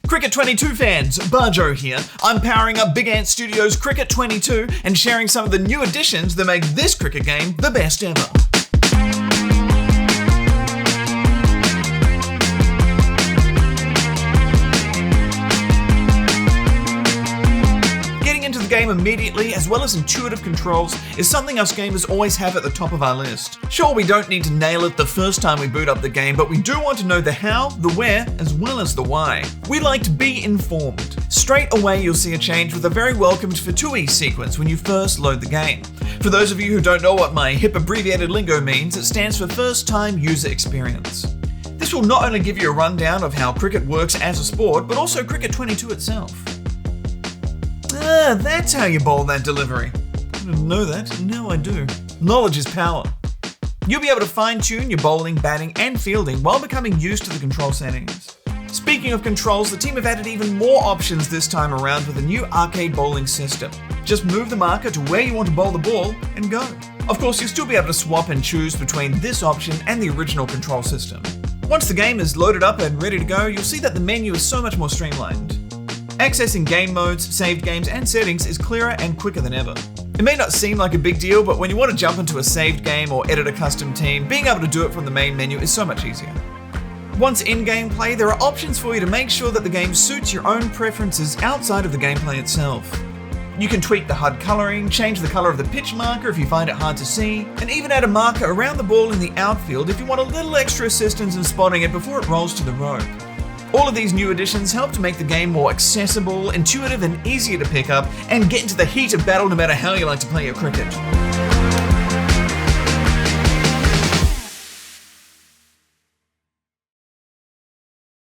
Cricket 22 fans, Bajo here. I'm powering up Big Ant Studios' Cricket 22 and sharing some of the new additions that make this cricket game the best ever. The game immediately, as well as intuitive controls, is something us gamers always have at the top of our list. Sure, we don't need to nail it the first time we boot up the game, but we do want to know the how, the where, as well as the why. We like to be informed. Straight away you'll see a change with a very welcomed Fatui sequence when you first load the game. For those of you who don't know what my hip abbreviated lingo means, it stands for First Time User Experience. This will not only give you a rundown of how cricket works as a sport, but also Cricket 22 itself. That's how you bowl that delivery. I didn't know that, now I do. Knowledge is power. You'll be able to fine-tune your bowling, batting, and fielding while becoming used to the control settings. Speaking of controls, the team have added even more options this time around with a new arcade bowling system. Just move the marker to where you want to bowl the ball and go. Of course, you'll still be able to swap and choose between this option and the original control system. Once the game is loaded up and ready to go, you'll see that the menu is so much more streamlined. Accessing game modes, saved games, and settings is clearer and quicker than ever. It may not seem like a big deal, but when you want to jump into a saved game or edit a custom team, being able to do it from the main menu is so much easier. Once in gameplay, there are options for you to make sure that the game suits your own preferences outside of the gameplay itself. You can tweak the HUD coloring, change the color of the pitch marker if you find it hard to see, and even add a marker around the ball in the outfield if you want a little extra assistance in spotting it before it rolls to the rope. All of these new additions help to make the game more accessible, intuitive, and easier to pick up, and get into the heat of battle no matter how you like to play your cricket.